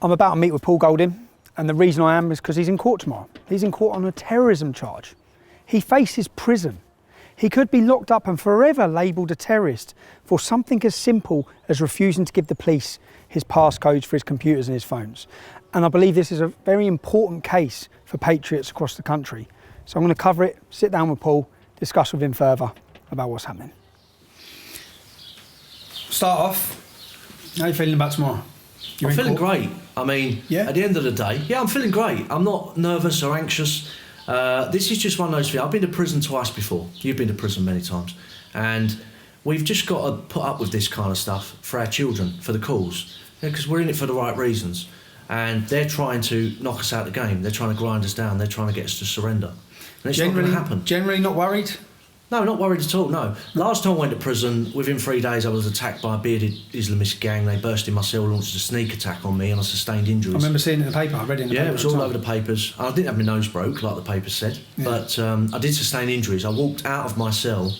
I'm about to meet with Paul Golding, and the reason I am is because he's in court tomorrow. He's in court on a terrorism charge. He faces prison. He could be locked up and forever labelled a terrorist for something as simple as refusing to give the police his passcodes for his computers and his phones. And I believe this is a very important case for patriots across the country. So I'm going to cover it, sit down with Paul, discuss with him further about what's happening. Start off, how are you feeling about tomorrow? I'm feeling great. I mean, yeah? At the end of the day, yeah, I'm feeling great. I'm not nervous or anxious. This is just one of those things. I've been to prison twice before. You've been to prison many times. And we've just got to put up with this kind of stuff for our children, for the cause. Because we're in it for the right reasons. And they're trying to knock us out of the game. They're trying to grind us down. They're trying to get us to surrender. And it's not going to happen. Generally not worried? No, not worried at all, no. Last time I went to prison, within 3 days I was attacked by a bearded Islamist gang. They burst in my cell, launched a sneak attack on me and I sustained injuries. I remember seeing it in the paper, I read it in the paper. Yeah, it was all over the papers. I didn't have my nose broke, like the papers said, but I did sustain injuries. I walked out of my cell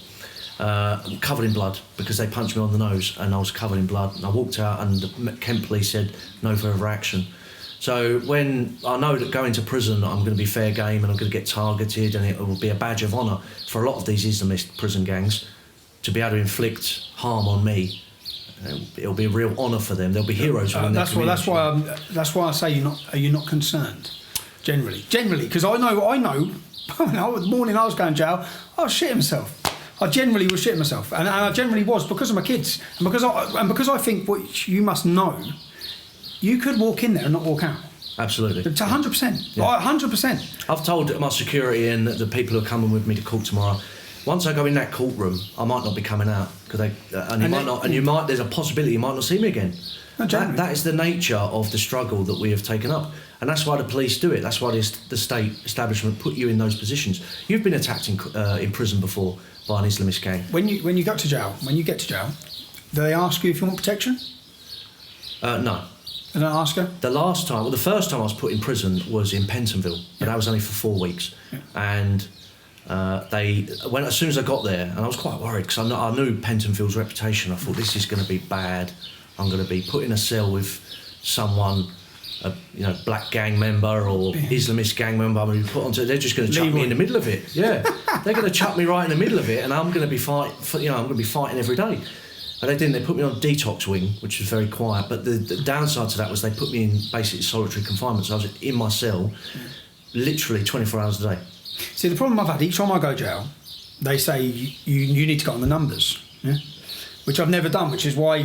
covered in blood because they punched me on the nose and I was covered in blood. And I walked out and the Kent police said, no further action. So when I know that going to prison I'm going to be fair game and I'm going to get targeted and it will be a badge of honour for a lot of these Islamist prison gangs to be able to inflict harm on me, it'll be a real honour for them. They'll be heroes within their community. That's why I say are you not concerned? Generally, because I know. The morning I was going to jail, I was shitting myself. I generally was shitting myself, and I generally was because of my kids, and because I think what you must know. You could walk in there and not walk out. Absolutely. To 100%. Yeah. 100%. I've told my security and the people who are coming with me to court tomorrow, once I go in that courtroom, I might not be coming out because there's a possibility you might not see me again. No, that is the nature of the struggle that we have taken up, and that's why the police do it. That's why the state establishment put you in those positions. You've been attacked in prison before by an Islamist gang. When you get to jail, do they ask you if you want protection? No. Did I ask her? The first time I was put in prison was in Pentonville, but that was only for 4 weeks. Yeah. And as soon as I got there, and I was quite worried because I knew Pentonville's reputation. I thought this is going to be bad. I'm going to be put in a cell with someone, black gang member or Islamist gang member. I'm going to be put onto. They're just going to chuck me in the middle of it. Yeah, they're going to chuck me right in the middle of it, and I'm going to be I'm going to be fighting every day. And they didn't. They put me on a detox wing, which was very quiet. But the downside to that was they put me in basically solitary confinement. So I was in my cell, literally 24 hours a day. See, the problem I've had, each time I go to jail, they say you need to go on the numbers, which I've never done, which is why,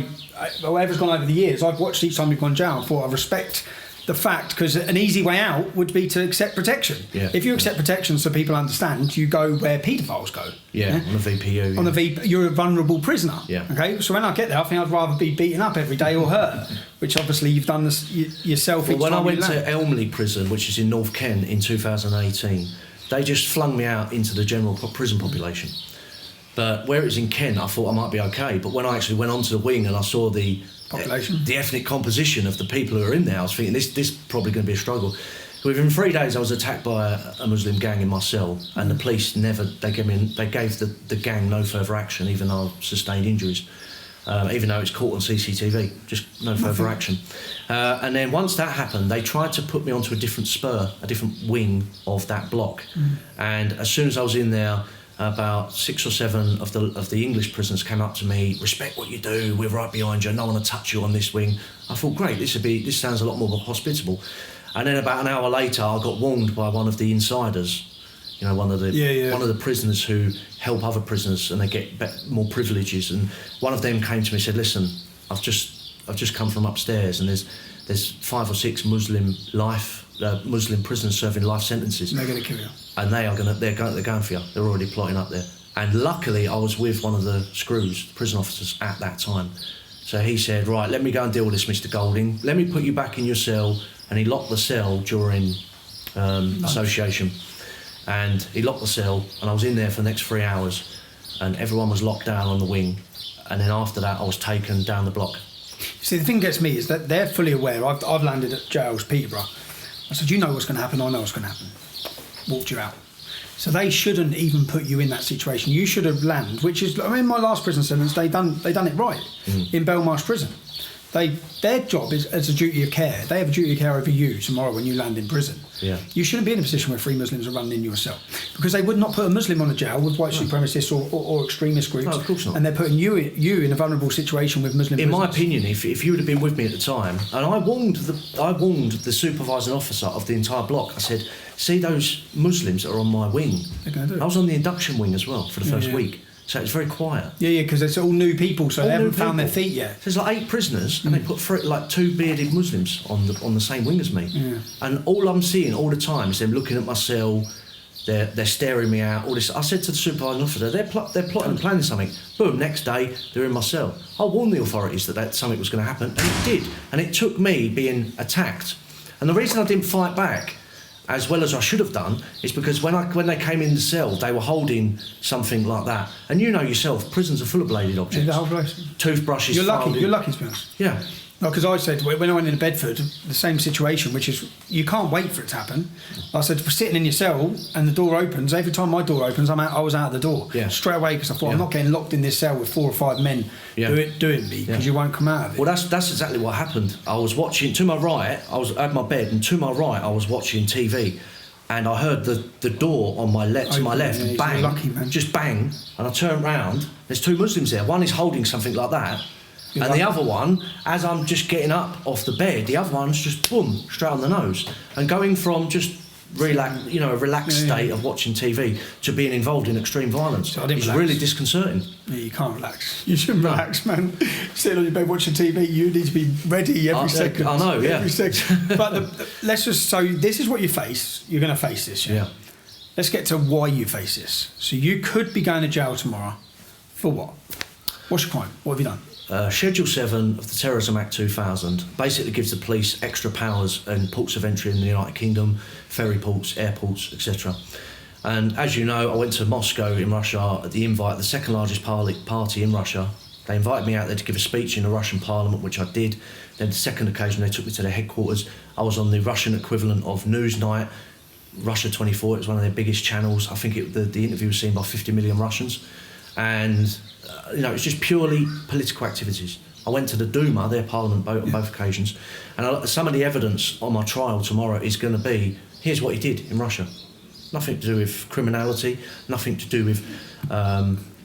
whatever's gone over the years, I've watched each time you've gone to jail for. I respect the fact, because an easy way out would be to accept protection. Yeah. If you accept protection so people understand, you go where paedophiles go. Yeah, on the VPU. On the VPU, you're a vulnerable prisoner. Yeah. Okay, so when I get there, I think I'd rather be beaten up every day or hurt, which obviously you've done this yourself. Well, when I went to Elmley Prison, which is in North Kent in 2018, they just flung me out into the general prison population. But where it was in Kent, I thought I might be okay. But when I actually went onto the wing and I saw the ethnic composition of the people who are in there, I was thinking this is probably going to be a struggle. Within 3 days, I was attacked by a Muslim gang in my cell, and the police they gave the gang no further action, even though I sustained injuries, even though it's caught on CCTV, just no further action. And then once that happened, they tried to put me onto a different wing of that block, and as soon as I was in there, about 6 or 7 of the English prisoners came up to me, respect what you do, we're right behind you, no one will touch you on this wing. I thought, great, this sounds a lot more hospitable. And then about an hour later, I got warned by one of the insiders, one of the prisoners who help other prisoners and they get more privileges. And one of them came to me and said, listen, I've just come from upstairs and there's 5 or 6 Muslim prisoners serving life sentences. And they're going to kill you. And they're going for you. They're already plotting up there. And luckily, I was with one of the screws, prison officers, at that time. So he said, right, let me go and deal with this, Mr. Golding. Let me put you back in your cell. And he locked the cell during association. And he locked the cell, and I was in there for the next 3 hours. And everyone was locked down on the wing. And then after that, I was taken down the block. See, the thing that gets me is that they're fully aware. I've landed at jails, Peterborough. I said, you know what's going to happen, I know what's going to happen. Walked you out. So they shouldn't even put you in that situation. You should have landed, which is, my last prison sentence, they done it right in Belmarsh Prison. Their job is as a duty of care. They have a duty of care over you tomorrow when you land in prison. Yeah. You shouldn't be in a position where 3 Muslims are running in your cell, because they would not put a Muslim on a jail with white supremacists or extremist groups. No, of course not. And they're putting you in a vulnerable situation with Muslim. In prisoners. my opinion, if you would have been with me at the time, and I warned the supervising officer of the entire block. I said, "See those Muslims that are on my wing? They're gonna do it." I was on the induction wing as well for the first week, so it was very quiet. Yeah, because it's all new people, so All they new haven't found their people. feet yet. There's like 8 prisoners, and they put 2 bearded Muslims on the same wing as me. Yeah. And all I'm seeing all the time is them looking at my cell. They're staring me out. All this. I said to the supervising officer, they're plotting and planning something. Boom! Next day, they're in my cell. I warned the authorities that something was going to happen, and it did. And it took me being attacked. And the reason I didn't fight back as well as I should have done is because when they came in the cell, they were holding something like that. And you know yourself, prisons are full of bladed objects. The whole place. Toothbrushes. You're lucky. folded. You're lucky to be honest. Yeah. Because I said when I went into Bedford, the same situation, which is you can't wait for it to happen. I said, we're sitting in your cell and the door opens. Every time my door opens, I was out the door straight away, because I thought I'm not getting locked in this cell with 4 or 5 men doing me, because you won't come out of it. Well, that's exactly what happened. I was watching to my right. I had my bed, and to my right, I was watching TV, and I heard the door on my left bang, lucky, man. just bang, and I turned round. There's 2 Muslims there. One is holding something like that. You're and lucky. the other one, as I'm just getting up off the bed, the other one's just boom, straight on the nose. And going from just a relaxed state of watching TV to being involved in extreme violence So I didn't is relax. really disconcerting. Yeah, you can't relax. You shouldn't relax, man. Sitting on your bed watching TV, you need to be ready every second. I know, yeah. Every second. But so this is what you face. You're going to face this, yeah? Let's get to why you face this. So you could be going to jail tomorrow. For what? What's your crime? What have you done? Schedule 7 of the Terrorism Act 2000 basically gives the police extra powers in ports of entry in the United Kingdom, ferry ports, airports, etc. And as you know, I went to Moscow in Russia at the invite of the second largest party in Russia. They invited me out there to give a speech in the Russian parliament, which I did. Then the second occasion they took me to their headquarters. I was on the Russian equivalent of Newsnight, Russia 24. It was one of their biggest channels. I think the interview was seen by 50 million Russians. And it's just purely political activities. I went to the Duma, their parliament, on both occasions, and some of the evidence on my trial tomorrow is going to be, here's what he did in Russia. Nothing to do with criminality, nothing to do with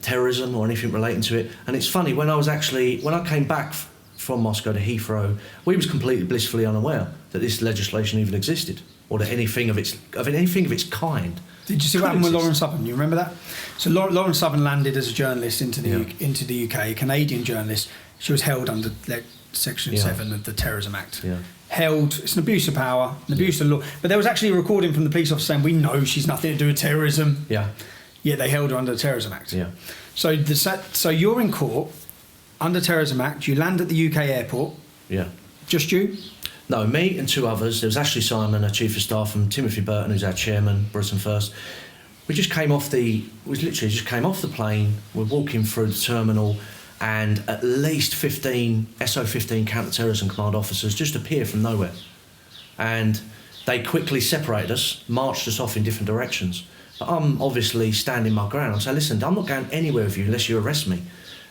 terrorism or anything relating to it. And it's funny, when I came back from Moscow to Heathrow, we was completely blissfully unaware that this legislation even existed, or that anything of its kind. Did you see what happened with Lauren Southern? You remember that? So Lauren Southern landed as a journalist into the UK, a Canadian journalist. She was held under Section 7 of the Terrorism Act. Yeah. Held, it's an abuse of power, an abuse of law. But there was actually a recording from the police officer saying, we know she's nothing to do with terrorism. Yeah. Yet they held her under the Terrorism Act. Yeah. So you're in court under Terrorism Act. You land at the UK airport. Yeah. Just you? No, me and 2 others. There was Ashley Simon, our chief of staff, and Timothy Burton, who's our chairman, Britain First. We literally just came off the plane. We're walking through the terminal, and at least 15 SO-15 counter-terrorism command officers just appear from nowhere. And they quickly separated us, marched us off in different directions. But I'm obviously standing my ground. I'm saying, listen, I'm not going anywhere with you unless you arrest me.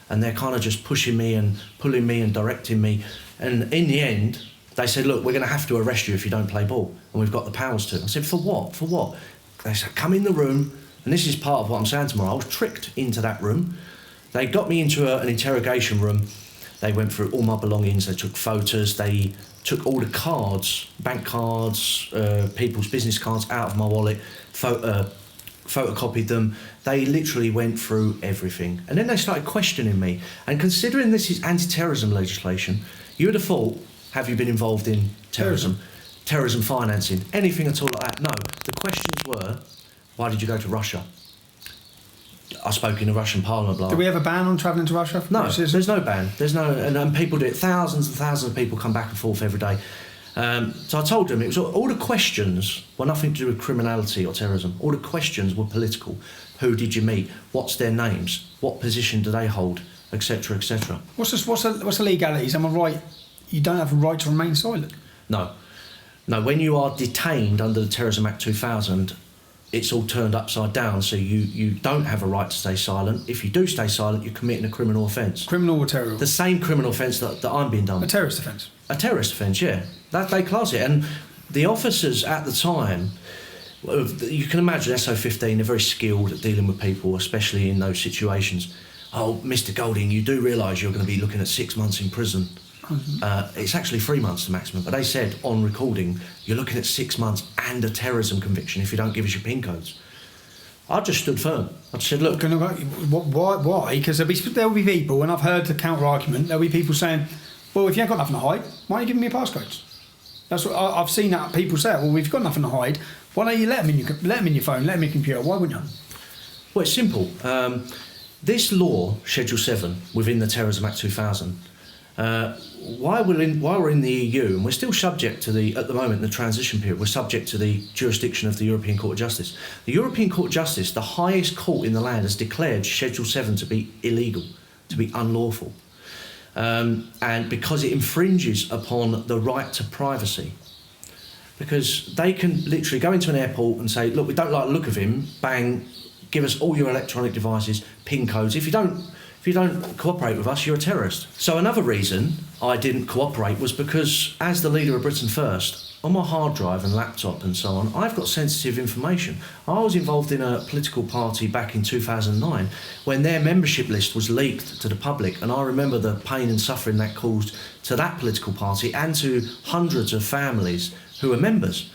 And they're kind of just pushing me and pulling me and directing me. And in the end, they said, look, we're going to have to arrest you if you don't play ball, and we've got the powers to. I said, for what? For what? They said, come in the room, and this is part of what I'm saying tomorrow. I was tricked into that room. They got me into an interrogation room. They went through all my belongings. They took photos. They took all the cards, bank cards, people's business cards out of my wallet, photocopied them. They literally went through everything. And then they started questioning me. And considering this is anti-terrorism legislation, you would have thought, have you been involved in terrorism financing, anything at all like that? No. The questions were, why did you go to Russia? I spoke in the Russian parliament. Blah. Do we have a ban on travelling to Russia? No, there's no ban. There's no, and people do it. Thousands and thousands of people come back and forth every day. So I told them it was all the questions were nothing to do with criminality or terrorism. All the questions were political. Who did you meet? What's their names? What position do they hold? Etc. Etc. What's the legalities? Am I right? You don't have a right to remain silent. No. When you are detained under the Terrorism Act 2000, it's all turned upside down. So you don't have a right to stay silent. If you do stay silent, you're committing a criminal offence. Criminal or terror? The same criminal offence that I'm being done. A terrorist offence? A terrorist offence, yeah. That they class it. And the officers at the time, you can imagine SO15, they're very skilled at dealing with people, especially in those situations. Oh, Mr. Golding, you do realise you're going to be looking at 6 months in prison. It's actually 3 months the maximum, but they said on recording, you're looking at 6 months and a terrorism conviction if you don't give us your PIN codes. I just stood firm. I just said, look... Why? Because there'll be people, and I've heard the counter-argument, there'll be people saying, well, if you ain't got nothing to hide, why aren't you giving me your passcodes? That's what I've seen that people say, well, we've got nothing to hide, why don't you let them in your phone, let them in your computer, why wouldn't you? Well, it's simple. This law, Schedule 7, within the Terrorism Act 2000, while we're in the EU, and we're still subject to at the moment, the transition period, we're subject to the jurisdiction of the European Court of Justice. The European Court of Justice, the highest court in the land, has declared Schedule 7 to be illegal, to be unlawful. And because it infringes upon the right to privacy. Because they can literally go into an airport and say, look, we don't like the look of him, bang, give us all your electronic devices, PIN codes. If you don't cooperate with us, you're a terrorist. So another reason I didn't cooperate was because, as the leader of Britain First, on my hard drive and laptop and so on, I've got sensitive information. I was involved in a political party back in 2009 when their membership list was leaked to the public, and I remember the pain and suffering that caused to that political party and to hundreds of families who are members.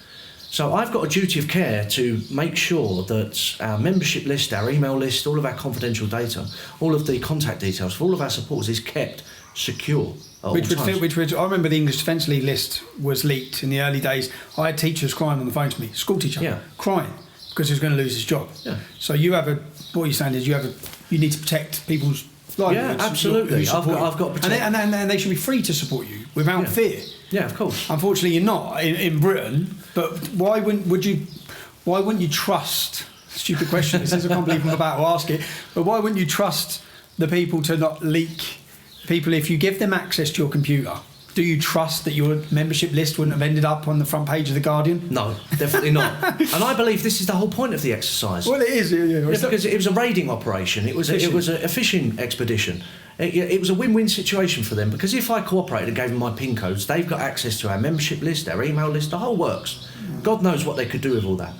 So I've got a duty of care to make sure that our membership list, our email list, all of our confidential data, all of the contact details for all of our supporters is kept secure. I remember the English Defence League list was leaked in the early days. I had teachers crying on the phone to me, school teacher, crying because he was going to lose his job. Yeah. So what you're saying is you need to protect people's livelihoods. Yeah, absolutely. I've got to protect. And they should be free to support you without fear. Yeah, of course. Unfortunately, you're not in Britain. But why wouldn't you trust? Stupid question. This is I can't believe I'm about to ask it. But why wouldn't you trust the people to not leak people if you give them access to your computer? Do you trust that your membership list wouldn't have ended up on the front page of The Guardian? No, definitely not. And I believe this is the whole point of the exercise. Well, it is. Yeah. Because it was a raiding operation. It was a fishing expedition. It was a win-win situation for them, because if I cooperated and gave them my PIN codes, they've got access to our membership list, our email list, the whole works. God knows what they could do with all that.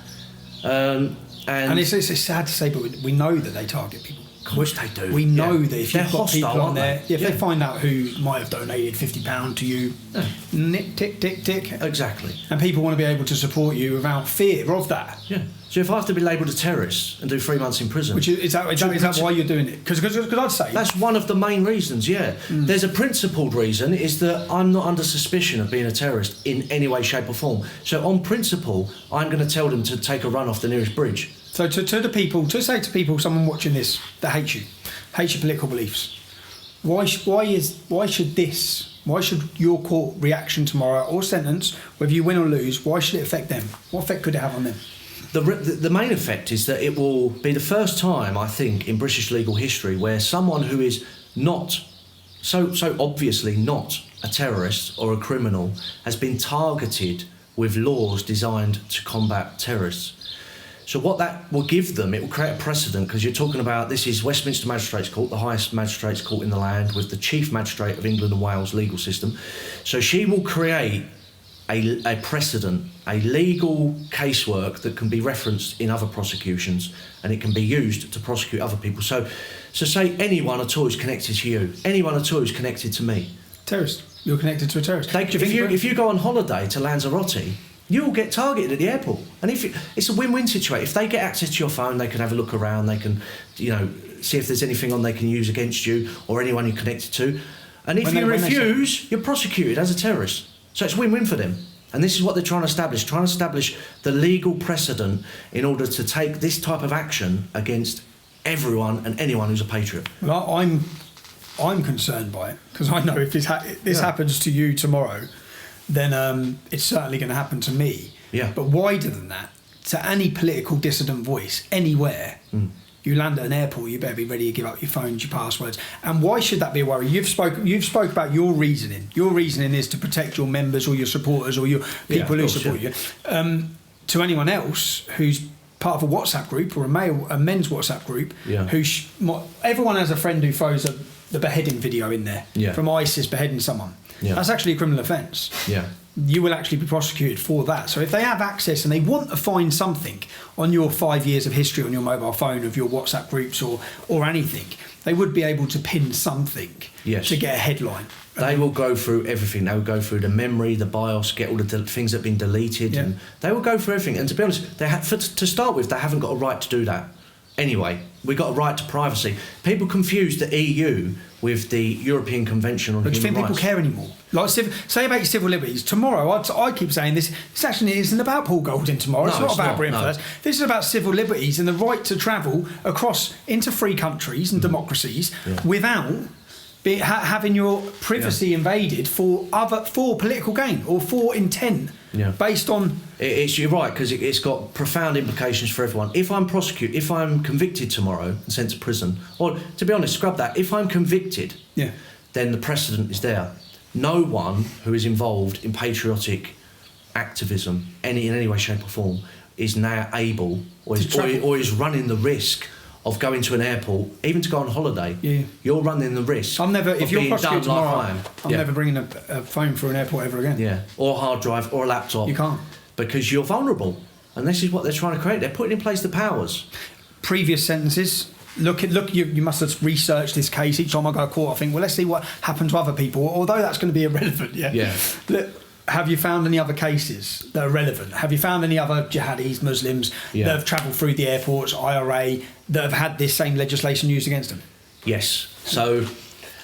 And it's sad to say, but we know that they target people. Of course they do. We know that if you've got hostile, people on there, if they find out who might have donated £50 to you, nick, tick, tick, tick. Exactly. And people want to be able to support you without fear of that. Yeah. So if I have to be labelled a terrorist and do 3 months in prison... Is that why you're doing it? Because I'd say... That's one of the main reasons, yeah. There's a principled reason, is that I'm not under suspicion of being a terrorist in any way, shape or form. So on principle, I'm going to tell them to take a run off the nearest bridge. So to say to people, someone watching this that hates your political beliefs, why should your court reaction tomorrow or sentence, whether you win or lose, why should it affect them? What effect could it have on them? The main effect is that it will be the first time, I think, in British legal history where someone who is not so obviously not a terrorist or a criminal has been targeted with laws designed to combat terrorists. So what that will give them, it will create a precedent, because you're talking about, this is Westminster Magistrates Court, the highest magistrates court in the land, with the Chief Magistrate of England and Wales legal system. So she will create a precedent, a legal casework that can be referenced in other prosecutions, and it can be used to prosecute other people. So say anyone at all who's connected to you, anyone at all who's connected to me. Terrorist. You're connected to a terrorist. If you go on holiday to Lanzarote, you will get targeted at the airport. And it's a win-win situation. If they get access to your phone, they can have a look around, they can, see if there's anything on they can use against you or anyone you're connected to. And if you refuse, you're prosecuted as a terrorist. So it's win-win for them. And this is what they're trying to establish the legal precedent in order to take this type of action against everyone and anyone who's a patriot. Well, I'm concerned by it, because I know if this happens to you tomorrow, then it's certainly going to happen to me. Yeah. But wider than that, to any political dissident voice anywhere, you land at an airport, you better be ready to give up your phones, your passwords. And why should that be a worry? You've spoke about your reasoning. Your reasoning is to protect your members or your supporters or your people who support you. To anyone else who's part of a WhatsApp group or a men's WhatsApp group. Yeah. Everyone has a friend who throws the beheading video in there from ISIS beheading someone. Yeah. That's actually a criminal offence. Yeah. You will actually be prosecuted for that. So if they have access and they want to find something on your 5 years of history on your mobile phone, of your WhatsApp groups or anything, they would be able to pin something to get a headline. They will go through everything. They will go through the memory, the BIOS, get all the things that have been deleted. Yeah. And they will go through everything. And to be honest, to start with, they haven't got a right to do that. Anyway, we've got a right to privacy. People confuse the EU with the European Convention on Human Rights. Do you think people care anymore? Like, say about your civil liberties. Tomorrow, I keep saying this actually isn't about Paul Golding tomorrow. No, it's not about Britain no. First. This is about civil liberties and the right to travel across into free countries and democracies without having your privacy invaded for political gain or for intent based on... You're right, because it's got profound implications for everyone. If I'm convicted tomorrow and sent to prison, or to be honest, scrub that, if I'm convicted, then the precedent is there. No one who is involved in patriotic activism in any way, shape or form is now able or is running the risk of going to an airport, even to go on holiday. You're running the risk. If you're prosecuted tomorrow, I'm never bringing a phone through an airport ever again. Yeah, or a hard drive or a laptop. You can't. Because you're vulnerable. And this is what they're trying to create. They're putting in place the powers. Previous sentences. Look. You must have researched this case. Each time I go to court, I think, well, let's see what happened to other people. Although that's going to be irrelevant. Yeah. Look, have you found any other cases that are relevant? Have you found any other jihadis, Muslims that have travelled through the airports, IRA, that have had this same legislation used against them? Yes. So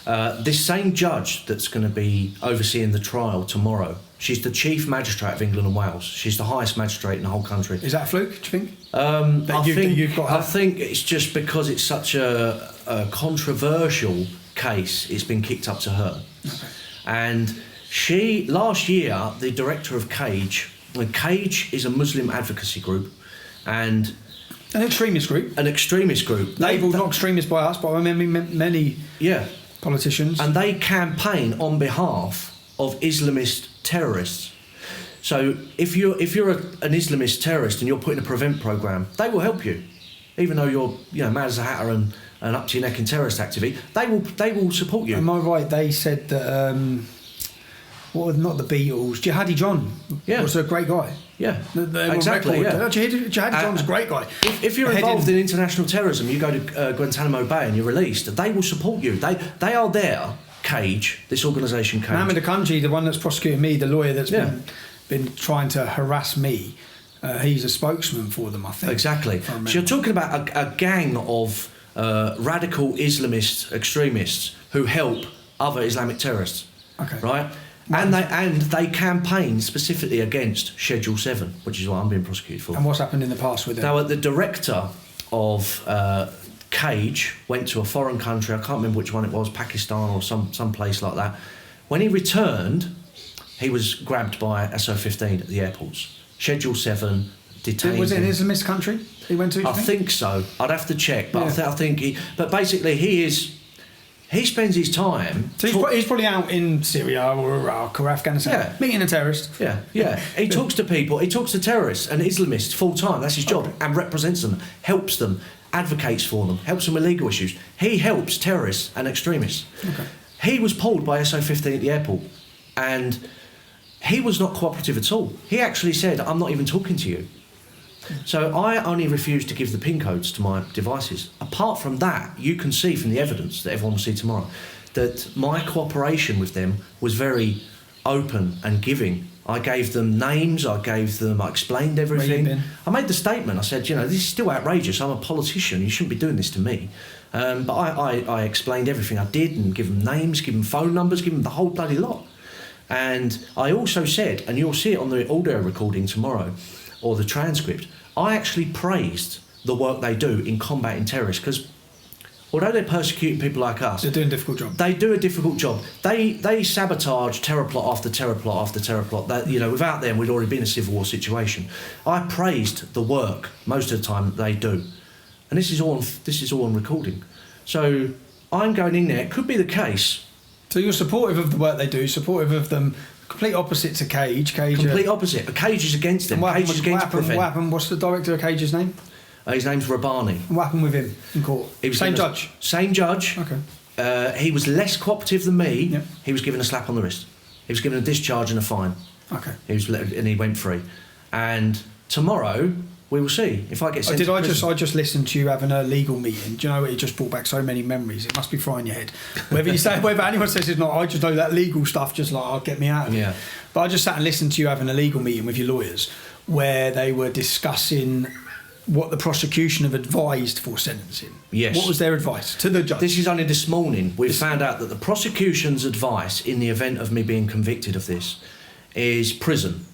this same judge that's going to be overseeing the trial tomorrow, she's the Chief Magistrate of England and Wales. She's the highest magistrate in the whole country. Is that a fluke, do you think? I think it's just because it's such a controversial case, it's been kicked up to her. Okay. And last year, the director of Cage is a Muslim advocacy group and... An extremist group. Labelled not extremist by us, but by many politicians. And they campaign on behalf of Islamist terrorists. So if you're an Islamist terrorist and you're put in a prevent programme, they will help you. Even though you're mad as a hatter and up to your neck in terrorist activity, they will support you. Am I right? They said that... not the Beatles. Jihadi John was a great guy. Yeah, exactly. Jihadi John's a great guy. If you're involved in international terrorism, you go to Guantanamo Bay and you're released, they will support you. They are there. Cage, this organisation Cage. Mohammed Akanji, the one that's prosecuting me, the lawyer that's been trying to harass me, he's a spokesman for them, I think. Exactly. So you're talking about a gang of radical Islamist extremists who help other Islamic terrorists. Okay. Right? And they campaign specifically against Schedule 7, which is what I'm being prosecuted for. And what's happened in the past with them? Now, the director of Cage went to a foreign country, I can't remember which one it was, Pakistan or some place like that. When he returned, he was grabbed by SO-15 at the airports. Schedule 7, detained. Was it an Islamist country he went to? I think so. I'd have to check, but I think he... But basically, he spends his time... So he's probably out in Syria or Iraq or Afghanistan, meeting a terrorist. Yeah. He talks to people, he talks to terrorists and Islamists full time, that's his job, and represents them, helps them, advocates for them, helps them with legal issues. He helps terrorists and extremists. Okay. He was pulled by SO-15 at the airport and he was not cooperative at all. He actually said, I'm not even talking to you. So I only refused to give the PIN codes to my devices. Apart from that, you can see from the evidence that everyone will see tomorrow that my cooperation with them was very open and giving. I gave them names, I explained everything. I made the statement, I said, this is still outrageous, I'm a politician, you shouldn't be doing this to me. But I explained everything I did and give them names, give them phone numbers, give them the whole bloody lot. And I also said, and you'll see it on the audio recording tomorrow, or the transcript, I actually praised the work they do in combating terrorists, because although they're persecuting people like us, they're doing a difficult job. They do a difficult job. They sabotage terror plot after terror plot after terror plot. That, without them, we'd already been in a civil war situation. I praised the work most of the time that they do, and this is all on recording. So I'm going in there. It could be the case. So you're supportive of the work they do, supportive of them Complete opposite to Cage. Complete opposite. Cage is against him. Cage is against Prevent. What happened? What's the director of Cage's name? His name's Rabani. What happened with him in court? Same judge? Same judge. Okay. He was less cooperative than me. Yep. He was given a slap on the wrist. He was given a discharge and a fine. Okay. And he went free. And tomorrow we will see if I get sent to prison. I just listened to you having a legal meeting. Do you know it just brought back so many memories? It must be frying your head. Whether anyone says it's not, I just know that legal stuff just like, oh, get me out of it. Yeah. But I just sat and listened to you having a legal meeting with your lawyers where they were discussing what the prosecution have advised for sentencing. Yes. What was their advice to the judge? This is only this morning. We've found out that the prosecution's advice in the event of me being convicted of this is prison.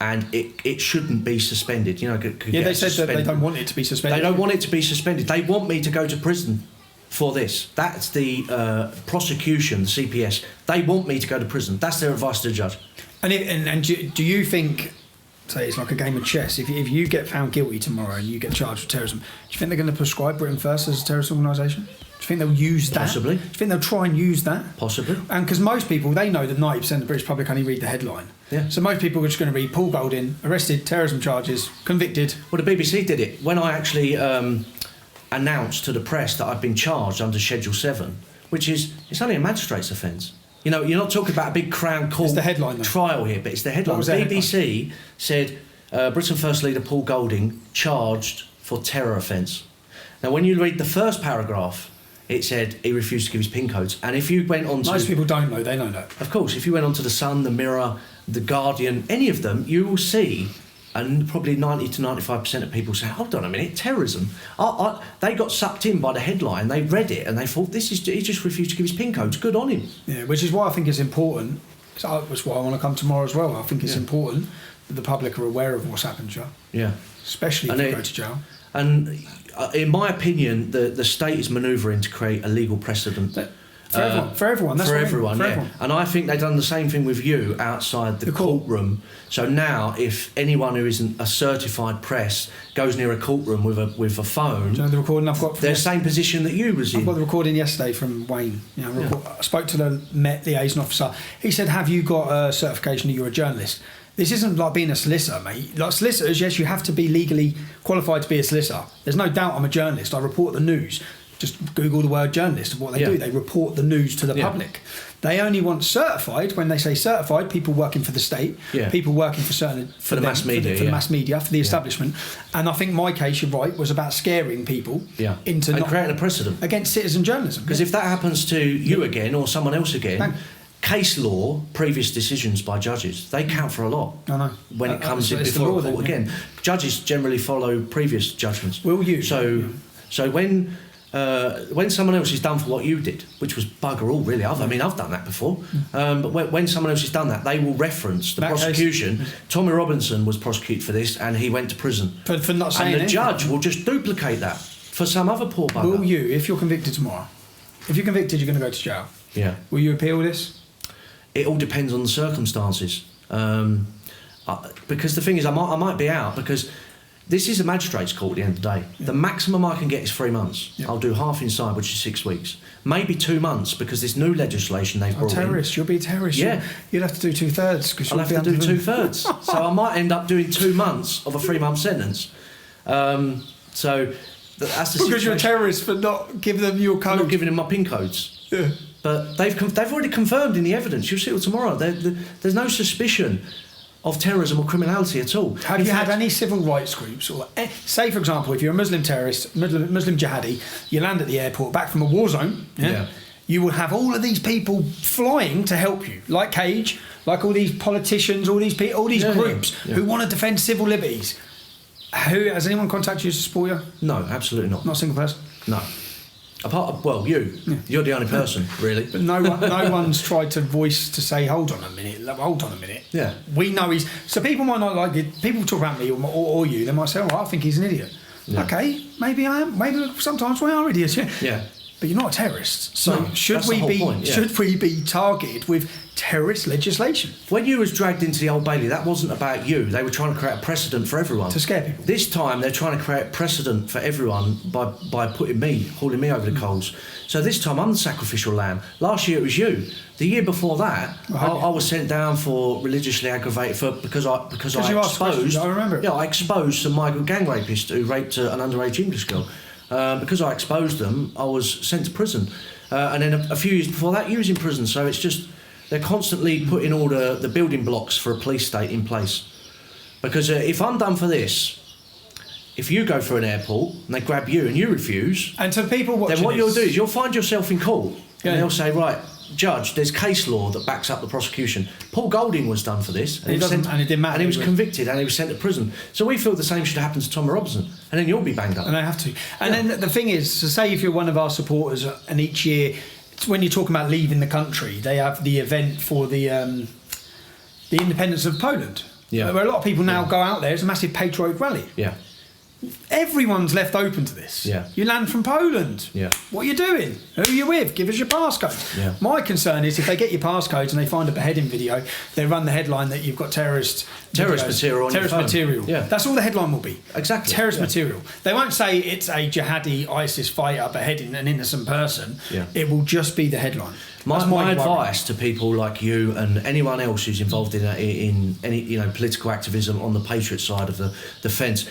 And it shouldn't be suspended. You know, they said that they don't want it to be suspended. They don't want it to be suspended. They want me to go to prison for this. That's the prosecution, the CPS. They want me to go to prison. That's their advice to the judge. And do you think, say it's like a game of chess, if you get found guilty tomorrow and you get charged with terrorism, do you think they're going to prescribe Britain First as a terrorist organisation? Do you think they'll use that? Possibly. Do you think they'll try and use that? Possibly. And because most people, they know that 90% of the British public only read the headline. Yeah. So most people are just going to read Paul Golding, arrested, terrorism charges, convicted. Well, the BBC did it. When I actually announced to the press that I'd been charged under Schedule 7, which is, it's only a magistrate's offence. You know, you're not talking about a big Crown Court trial here, but it's the headline. The BBC said, Britain First leader Paul Golding charged for terror offence. Now, when you read the first paragraph, it said he refused to give his PIN codes. And if you went on to... Most people don't know, they know that. Of course, if you went on to The Sun, The Mirror, The Guardian, any of them, you will see, and probably 90 to 95% of people say, hold on a minute, terrorism. They got sucked in by the headline, they read it, and they thought, he just refused to give his PIN codes, good on him. Yeah, which is why I think it's important. That's why I want to come tomorrow as well. I think it's important that the public are aware of what's happened, Joe. Yeah. Especially if you go to jail. And in my opinion, the state is manoeuvring to create a legal precedent. For everyone. That's for everyone. And I think they've done the same thing with you outside the courtroom. So now, if anyone who isn't a certified press goes near a courtroom with a phone, do you know the recording I've got? They're the same position that you was in. I've got the recording yesterday from Wayne. I spoke to the Met liaison officer. He said, "Have you got a certification that you're a journalist?" This isn't like being a solicitor, mate. Like solicitors, yes, you have to be legally qualified to be a solicitor. There's no doubt I'm a journalist. I report the news. Just Google the word journalist and what they do. They report the news to the public. They only want certified. When they say certified, people working for the state, people working for certain... For the mass media. For the mass media, for the establishment. And I think my case, you're right, was about scaring people into and creating a precedent. Against citizen journalism. Because if that happens to you again or someone else again... Case law, previous decisions by judges, they count for a lot. I know. When it comes in before a court again. Judges generally follow previous judgments. Will you? So when someone else is done for what you did, which was bugger all really, I've done that before, but when someone else has done that, they will reference the prosecution. Tommy Robinson was prosecuted for this and he went to prison. For not saying anything. And the judge will just duplicate that for some other poor bugger. Will you, if you're convicted tomorrow, if you're convicted, you're going to go to jail. Yeah. Will you appeal this? It all depends on the circumstances. Because the thing is, I might be out because this is a magistrate's court at the end of the day. Yeah. The maximum I can get is 3 months. Yeah. I'll do half inside, which is 6 weeks. Maybe 2 months because this new legislation they've brought terrorist. You'll be a terrorist. Yeah. You'll have to do 2/3. I'll have to do 2/3. So I might end up doing 2 months of a 3-month sentence. So that's the because you're a terrorist for not giving them your code. Not giving them my PIN codes. Yeah. But they've already confirmed in the evidence. You'll see it tomorrow. There's no suspicion of terrorism or criminality at all. Have you had any civil rights groups? Or say, for example, if you're a Muslim terrorist, Muslim jihadi, you land at the airport back from a war zone, you will have all of these people flying to help you, like Cage, like all these politicians, all these groups who want to defend civil liberties. Has anyone contacted you to support you? No, absolutely not. Not a single person? No. You're the only person, really. But no one's tried to say, hold on a minute. Yeah. We know he's... So people might not like it. People talk about me or you, they might say, I think he's an idiot. Yeah. Okay, maybe I am. Maybe sometimes we are idiots, Yeah. But you're not a terrorist. So No, should that's the we whole be point, yeah. should we be targeted with terrorist legislation When you was dragged into the Old Bailey, that wasn't about you. They were trying to create a precedent for everyone. to scare people? This time they're trying to create precedent for everyone by hauling me over the coals. So this time I'm the sacrificial lamb. Last year it was you. The year before that, I was sent down for religiously aggravated because I you asked questions, exposed. I remember. Yeah, I exposed some migrant gang rapists who raped an underage English girl. Because I exposed them, I was sent to prison. And then a few years before that, you was in prison. So it's just they're constantly putting all the building blocks for a police state in place. Because if I'm done for this, if you go through an airport and they grab you and you refuse, And to people watching then what this, you'll do is you'll find yourself in court. Yeah. And they'll say, right, Judge, there's case law that backs up the prosecution. Paul Golding was done for this. And it didn't matter. And he was convicted and he was sent to prison. So we feel the same should happen to Tom Robinson. And then you'll be banged up. and they have to. And then the thing is, so say if you're one of our supporters, and each year, when you're talking about leaving the country, they have the event for the independence of Poland. Yeah. Where a lot of people now go out there. It's a massive patriotic rally. Yeah. Everyone's left open to this. Yeah. You land from Poland. Yeah. What are you doing? Who are you with? Give us your passcode. Yeah. My concern is if they get your passcodes and they find a beheading video, they run the headline that you've got terrorist material on your terrorist phone. material. Yeah. That's all the headline will be. Exactly. Terrorist Yeah. material. They won't say it's a jihadi ISIS fighter beheading an innocent person. Yeah. It will just be the headline. My That's my worry. advice to people like you and anyone else who's involved in any political activism on the patriot side of the fence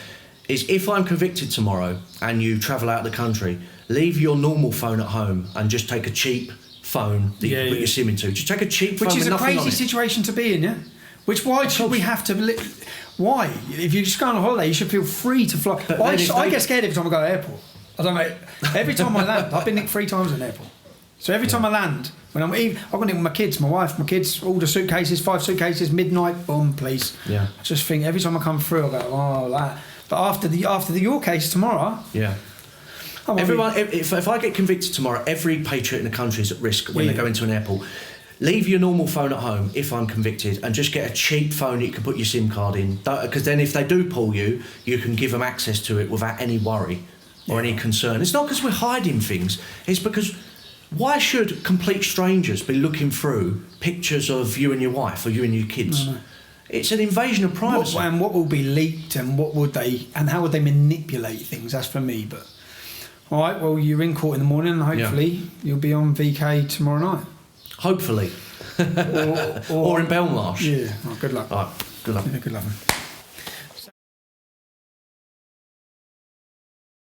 is if I'm convicted tomorrow and you travel out of the country, leave your normal phone at home and just take a cheap phone that you put your SIM into. Just take a cheap phone Which is with a nothing on crazy it. situation to be in, yeah? Why should we have to... Why? If you just go on a holiday, you should feel free to fly. But I get scared every time I go to the airport. I don't know. Every time I land, I've been nicked 3 times in the airport. So every time I land, when I've got it with my kids, my wife, my kids, all the suitcases, 5 suitcases, midnight, boom, please. Yeah. I just think every time I come through, I go, oh, that. But after your case tomorrow, Yeah. Everyone, if I get convicted tomorrow, every patriot in the country is at risk when they go into an airport. Leave your normal phone at home if I'm convicted and just get a cheap phone that you can put your SIM card in. Because then if they do pull you, you can give them access to it without any worry or any concern. It's not because we're hiding things. It's because why should complete strangers be looking through pictures of you and your wife or you and your kids? No. It's an invasion of privacy. What will be leaked and how would they manipulate things? That's for me. But all right, well, you're in court in the morning and hopefully you'll be on VK tomorrow night. Hopefully. or in Belmarsh. Yeah. Well, good luck. All right. Good luck. Yeah, good luck.